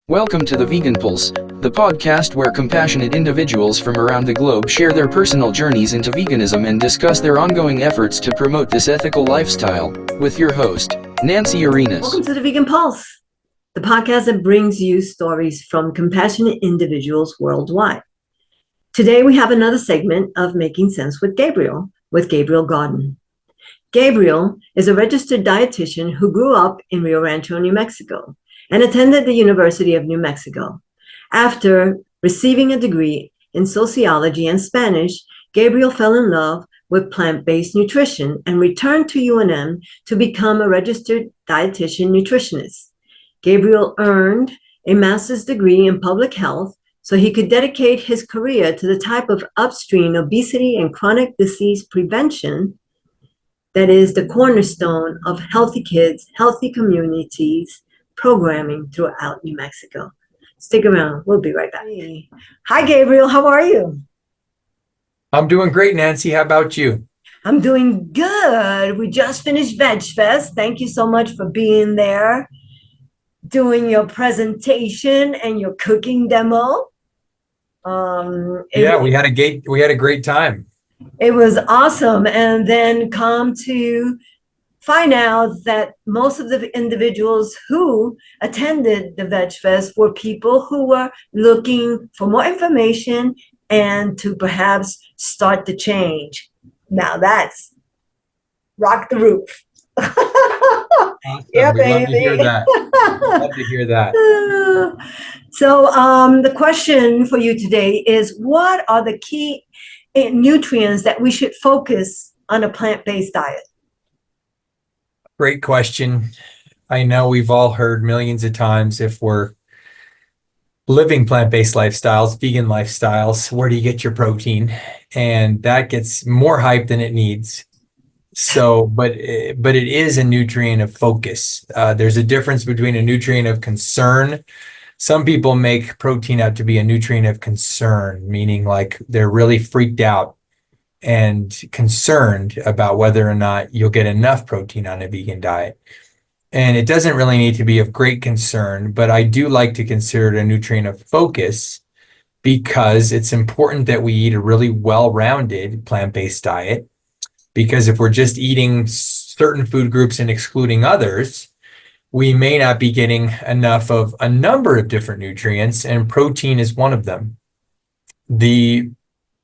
Welcome to the Vegan Pulse, the podcast where compassionate individuals from around the globe share their personal journeys into veganism and discuss their ongoing efforts to promote this ethical lifestyle, with your host, Nancy Arenas. Welcome to the Vegan Pulse, the podcast that brings you stories from compassionate individuals worldwide. Today we have another segment of Making Sense with Gabriel Gaarden. Gabriel is a registered dietitian who grew up in Rio Rancho, New Mexico, and attended the University of New Mexico. After receiving a degree in sociology and Spanish, Gabriel fell in love with plant-based nutrition and returned to UNM to become a registered dietitian nutritionist. Gabriel earned a master's degree in public health so he could dedicate his career to the type of upstream obesity and chronic disease prevention that is the cornerstone of healthy kids, healthy communities, programming throughout New Mexico. Stick around. We'll be right back. Hi, Gabriel. How are you? I'm doing great, Nancy. How about you? I'm doing good. We just finished Veg Fest. Thank you so much for being there, doing your presentation and your cooking demo. We had a great time. It was awesome. And then come to find out that most of the individuals who attended the Veg Fest were people who were looking for more information and to perhaps start the change. Now that's rock the roof. Awesome. Yeah, We'd love baby. to hear that. Love to hear that. So the question for you today is, what are the key nutrients that we should focus on a plant-based diet? Great question. I know we've all heard millions of times, if we're living plant-based lifestyles, vegan lifestyles, where do you get your protein? And that gets more hype than it needs. So, but it is a nutrient of focus. There's a difference between a nutrient of concern. Some people make protein out to be a nutrient of concern, meaning like they're really freaked out and concerned about whether or not you'll get enough protein on a vegan diet. And it doesn't really need to be of great concern, but I do like to consider it a nutrient of focus because it's important that we eat a really well-rounded plant-based diet. Because if we're just eating certain food groups and excluding others, we may not be getting enough of a number of different nutrients, and protein is one of them. The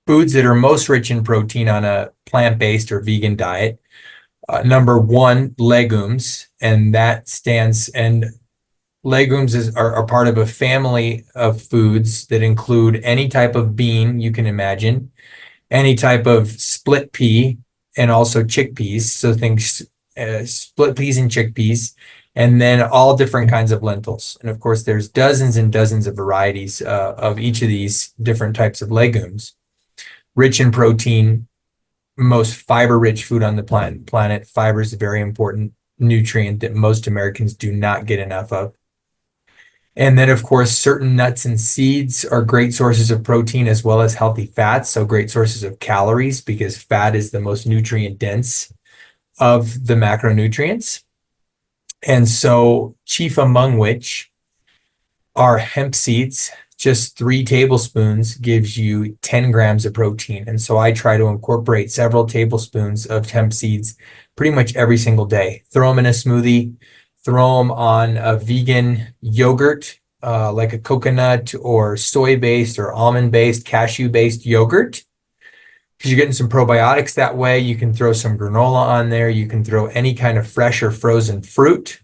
foods that are most rich in protein on a plant-based or vegan diet, number one, legumes, and legumes are part of a family of foods that include any type of bean you can imagine, any type of split pea, and also chickpeas. So think split peas and chickpeas, and then all different kinds of lentils. And of course, there's dozens and dozens of varieties of each of these different types of legumes. Rich in protein, most fiber-rich food on the planet. Fiber is a very important nutrient that most Americans do not get enough of. And then, of course, certain nuts and seeds are great sources of protein as well as healthy fats, so great sources of calories because fat is the most nutrient-dense of the macronutrients. And so chief among which are hemp seeds. Just 3 tablespoons gives you 10 grams of protein. And so I try to incorporate several tablespoons of hemp seeds pretty much every single day. Throw them in a smoothie, throw them on a vegan yogurt, like a coconut or soy-based or almond-based, cashew-based yogurt. Because you're getting some probiotics that way. You can throw some granola on there. You can throw any kind of fresh or frozen fruit.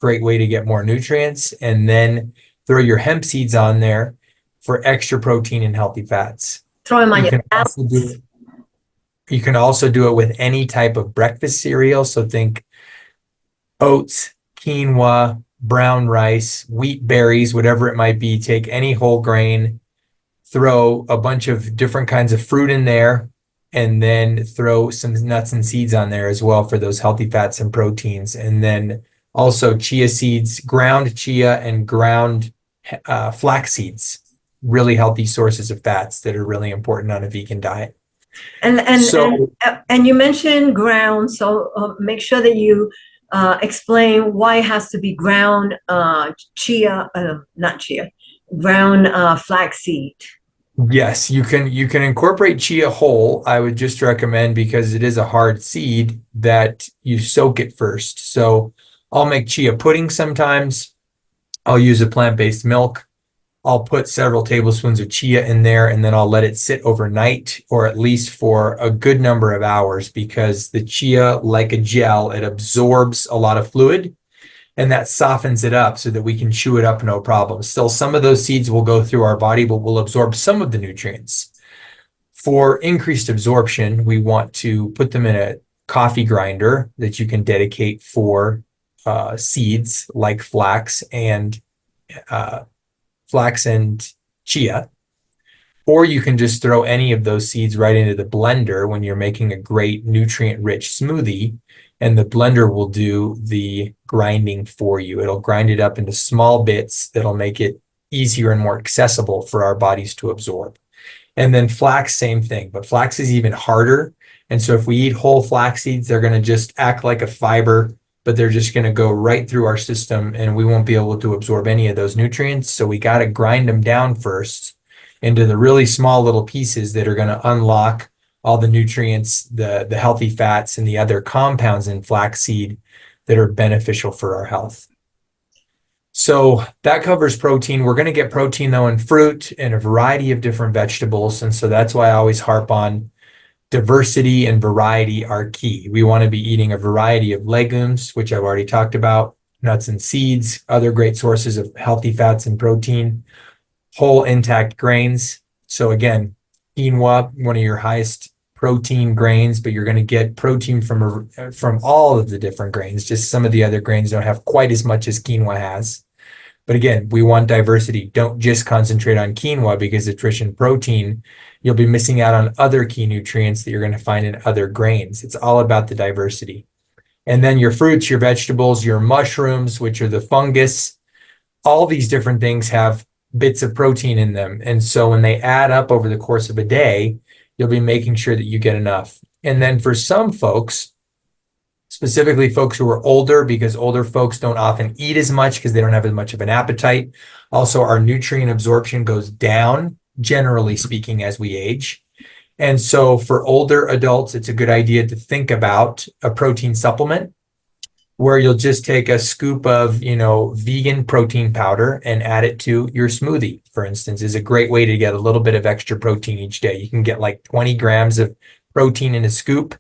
Great way to get more nutrients. And then throw your hemp seeds on there for extra protein and healthy fats. Throw them on your You can also do it with any type of breakfast cereal. So think oats, quinoa, brown rice, wheat berries, whatever it might be. Take any whole grain, throw a bunch of different kinds of fruit in there, and then throw some nuts and seeds on there as well for those healthy fats and proteins. And then also chia seeds, ground chia and ground flax seeds, really healthy sources of fats that are really important on a vegan diet. And you mentioned ground, so make sure that you explain why it has to be ground ground flaxseed. Yes, you can incorporate chia whole. I would just recommend, because it is a hard seed, that you soak it first. So I'll make chia pudding sometimes. I'll use a plant-based milk. I'll put several tablespoons of chia in there, and then I'll let it sit overnight, or at least for a good number of hours, because the chia, like a gel, it absorbs a lot of fluid, and that softens it up so that we can chew it up no problem. Still, some of those seeds will go through our body, but we'll absorb some of the nutrients. For increased absorption, we want to put them in a coffee grinder that you can dedicate for seeds like uh, flax and chia. Or you can just throw any of those seeds right into the blender when you're making a great nutrient-rich smoothie, and the blender will do the grinding for you. It'll grind it up into small bits that'll make it easier and more accessible for our bodies to absorb. And then flax, same thing, but flax is even harder. And so if we eat whole flax seeds, they're going to just act like a fiber, but they're just going to go right through our system, and we won't be able to absorb any of those nutrients. So we got to grind them down first into the really small little pieces that are going to unlock all the nutrients, the healthy fats, and the other compounds in flaxseed that are beneficial for our health. So that covers protein. We're going to get protein, though, in fruit and a variety of different vegetables. And so that's why I always harp on diversity and variety are key. We want to be eating a variety of legumes, which I've already talked about, nuts and seeds, other great sources of healthy fats and protein, whole intact grains. So again, quinoa, one of your highest protein grains, but you're going to get protein from all of the different grains. Just some of the other grains don't have quite as much as quinoa has. But again, we want diversity. Don't just concentrate on quinoa, because it's rich in protein. You'll be missing out on other key nutrients that you're going to find in other grains. It's all about the diversity. And then your fruits, your vegetables, your mushrooms, which are the fungus, all these different things have bits of protein in them. And so when they add up over the course of a day, you'll be making sure that you get enough. And then for some folks, specifically folks who are older, because older folks don't often eat as much because they don't have as much of an appetite. Also, our nutrient absorption goes down, generally speaking, as we age. And so for older adults, it's a good idea to think about a protein supplement where you'll just take a scoop of, vegan protein powder and add it to your smoothie, for instance, is a great way to get a little bit of extra protein each day. You can get like 20 grams of protein in a scoop,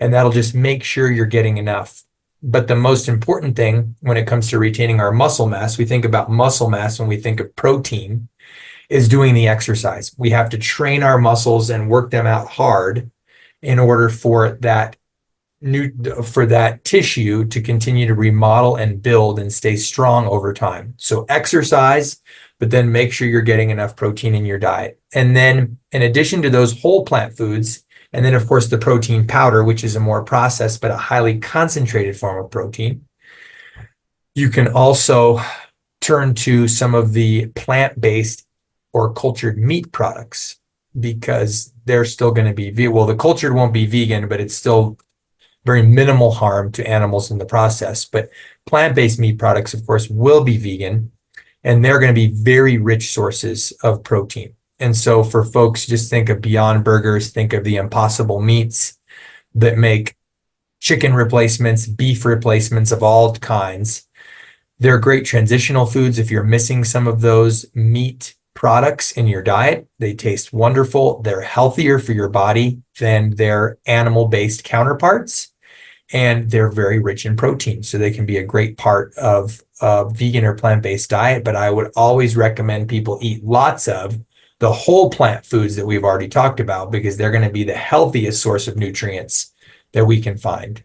and that'll just make sure you're getting enough. But the most important thing when it comes to retaining our muscle mass, we think about muscle mass when we think of protein, is doing the exercise. We have to train our muscles and work them out hard in order for that tissue to continue to remodel and build and stay strong over time. So exercise, but then make sure you're getting enough protein in your diet. And then in addition to those whole plant foods, and then of course the protein powder, which is a more processed but a highly concentrated form of protein, you can also turn to some of the plant-based or cultured meat products, because they're still going to be, the cultured won't be vegan, but it's still very minimal harm to animals in the process. But plant-based meat products, of course, will be vegan, and they're going to be very rich sources of protein. And so for folks, just think of Beyond Burgers, think of the Impossible Meats that make chicken replacements, beef replacements of all kinds. They're great transitional foods if you're missing some of those meat products in your diet. They taste wonderful. They're healthier for your body than their animal-based counterparts, and they're very rich in protein. So they can be a great part of a vegan or plant-based diet. But I would always recommend people eat lots of the whole plant foods that we've already talked about, because they're going to be the healthiest source of nutrients that we can find.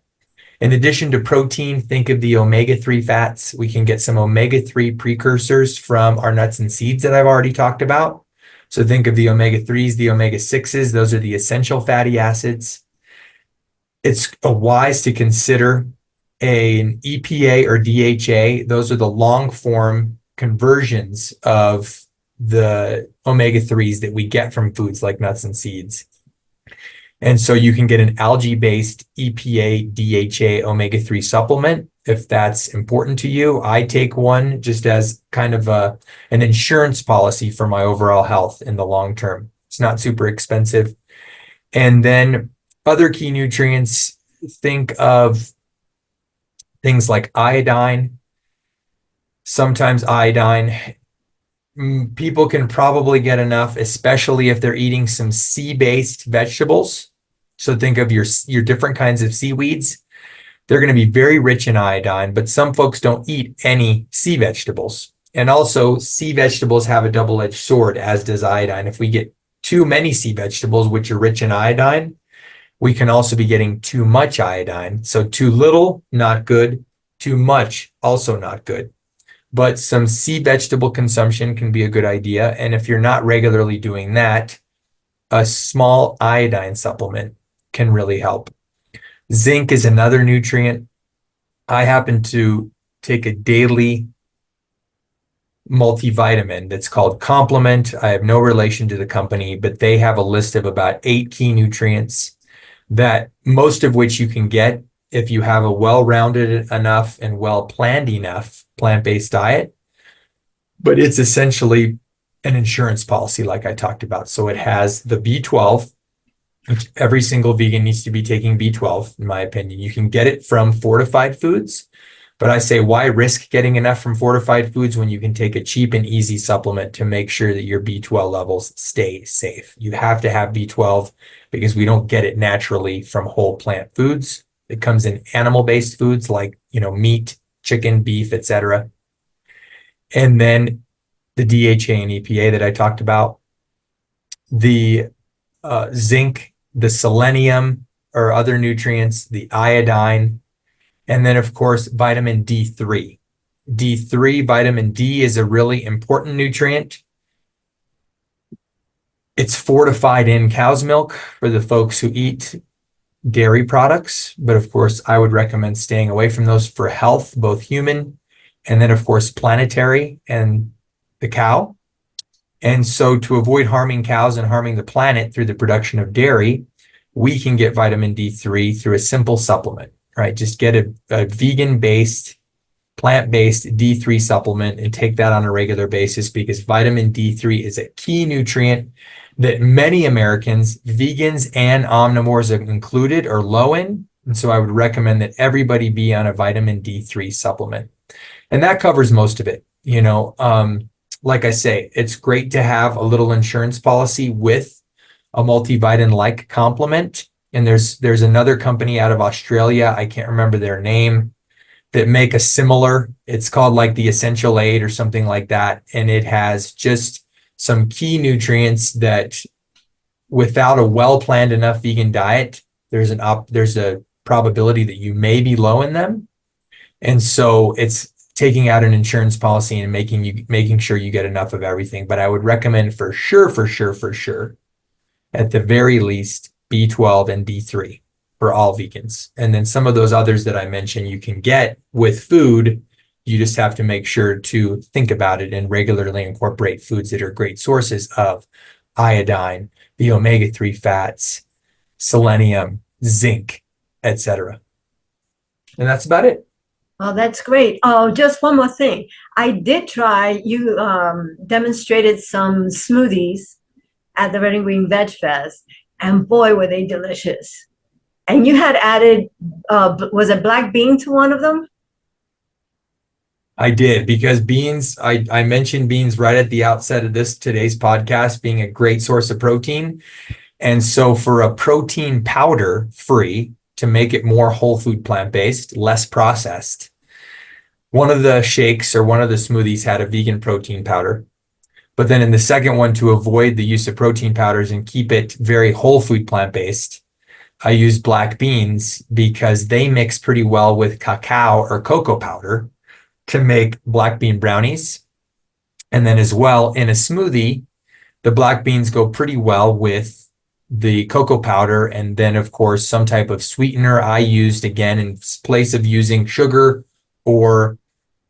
In addition to protein, think of the omega-3 fats. We can get some omega-3 precursors from our nuts and seeds that I've already talked about. So think of the omega-3s, the omega-6s. Those are the essential fatty acids. It's wise to consider an EPA or DHA. Those are the long form conversions of the omega-3s that we get from foods like nuts and seeds. And so you can get an algae-based EPA, DHA, omega-3 supplement if that's important to you. I take one just as kind of an insurance policy for my overall health in the long term. It's not super expensive. And then other key nutrients, think of things like iodine. Sometimes iodine, people can probably get enough, especially if they're eating some sea-based vegetables. So think of your different kinds of seaweeds. They're going to be very rich in iodine, but some folks don't eat any sea vegetables. And also, sea vegetables have a double-edged sword, as does iodine. If we get too many sea vegetables, which are rich in iodine, we can also be getting too much iodine. So too little, not good. Too much, also not good. But some sea vegetable consumption can be a good idea. And if you're not regularly doing that, a small iodine supplement can really help. Zinc is another nutrient. I happen to take a daily multivitamin that's called Complement. I have no relation to the company, but they have a list of about 8 key nutrients that most of which you can get if you have a well-rounded enough and well-planned enough plant-based diet. But it's essentially an insurance policy like I talked about. So it has the B12, which every single vegan needs to be taking B12, in my opinion. You can get it from fortified foods, but I say, why risk getting enough from fortified foods when you can take a cheap and easy supplement to make sure that your B12 levels stay safe? You have to have B12 because we don't get it naturally from whole plant foods. It comes in animal-based foods like, meat, chicken, beef, etc. And then the DHA and EPA that I talked about, the zinc, the selenium or other nutrients, the iodine, and then of course, vitamin D3. D3, vitamin D is a really important nutrient. It's fortified in cow's milk for the folks who eat dairy products, but of course, I would recommend staying away from those for health, both human and then of course, planetary and the cow. And so to avoid harming cows and harming the planet through the production of dairy, we can get vitamin D3 through a simple supplement, right? Just get a vegan-based, plant-based D3 supplement and take that on a regular basis because vitamin D3 is a key nutrient that many Americans, vegans and omnivores included, are low in. And so I would recommend that everybody be on a vitamin D3 supplement. And that covers most of it, Like I say, it's great to have a little insurance policy with a multivitamin-like complement. And there's another company out of Australia, I can't remember their name, that make a similar, it's called like the Essential Aid or something like that. And it has just some key nutrients that without a well-planned enough vegan diet, there's a probability that you may be low in them. And so it's taking out an insurance policy and making sure you get enough of everything. But I would recommend for sure, at the very least, B12 and D3 for all vegans. And then some of those others that I mentioned you can get with food. You just have to make sure to think about it and regularly incorporate foods that are great sources of iodine, the omega-3 fats, selenium, zinc, etc. And that's about it. Oh, that's great. Oh, just one more thing. I did try, you demonstrated some smoothies at the Red and Green Veg Fest, and boy, were they delicious. And you had added, was it black bean to one of them? I did, because beans, I mentioned beans right at the outset of today's podcast being a great source of protein. And so for a protein powder free, to make it more whole food plant-based, less processed, one of the shakes or one of the smoothies had a vegan protein powder. But then in the second one, to avoid the use of protein powders and keep it very whole food plant-based, I used black beans because they mix pretty well with cacao or cocoa powder to make black bean brownies. And then as well, in a smoothie, the black beans go pretty well with the cocoa powder, and then of course some type of sweetener. I used, again, in place of using sugar or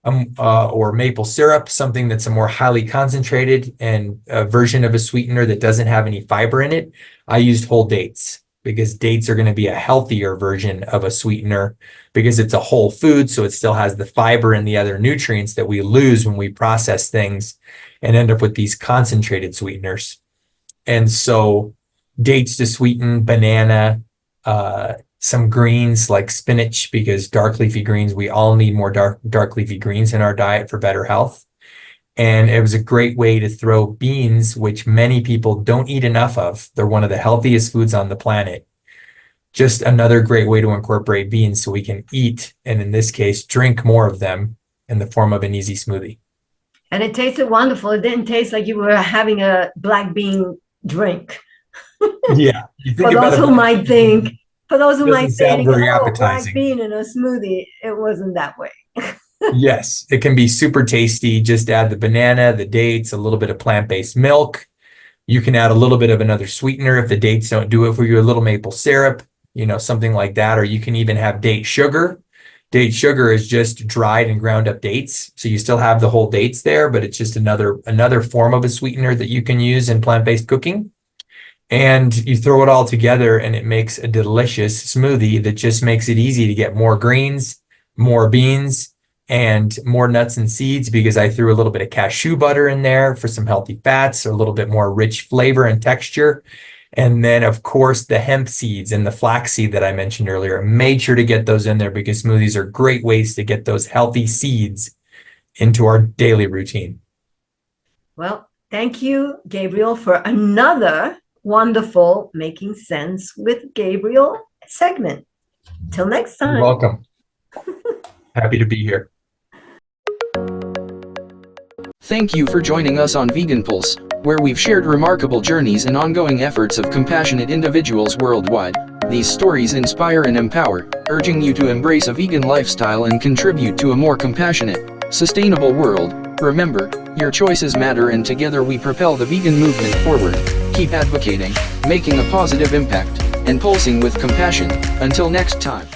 maple syrup, something that's a more highly concentrated and a version of a sweetener that doesn't have any fiber in it. I used whole dates. because dates are going to be a healthier version of a sweetener because it's a whole food. So it still has the fiber and the other nutrients that we lose when we process things and end up with these concentrated sweeteners. And so dates to sweeten, banana, some greens like spinach, because dark leafy greens, we all need more dark leafy greens in our diet for better health. And it was a great way to throw beans, which many people don't eat enough of. They're one of the healthiest foods on the planet. Just another great way to incorporate beans so we can eat, and in this case, drink more of them in the form of an easy smoothie. And it tasted wonderful. It didn't taste like you were having a black bean drink. Yeah. For those who might think, very oh, appetizing. black bean in a smoothie, it wasn't that way. Yes, it can be super tasty. Just add the banana, the dates, a little bit of plant-based milk. You can add a little bit of another sweetener if the dates don't do it for you, a little maple syrup, something like that. Or you can even have date sugar. Date sugar is just dried and ground up dates. So you still have the whole dates there, but it's just another form of a sweetener that you can use in plant-based cooking. And you throw it all together and it makes a delicious smoothie that just makes it easy to get more greens, more beans, and more nuts and seeds, because I threw a little bit of cashew butter in there for some healthy fats, or a little bit more rich flavor and texture. And then, of course, the hemp seeds and the flaxseed that I mentioned earlier, made sure to get those in there because smoothies are great ways to get those healthy seeds into our daily routine. Well, thank you, Gabriel, for another wonderful Making Sense with Gabriel segment. Till next time. You're welcome. Happy to be here. Thank you for joining us on Vegan Pulse, where we've shared remarkable journeys and ongoing efforts of compassionate individuals worldwide. These stories inspire and empower, urging you to embrace a vegan lifestyle and contribute to a more compassionate, sustainable world. Remember, your choices matter, and together we propel the vegan movement forward. Keep advocating, making a positive impact, and pulsing with compassion. Until next time.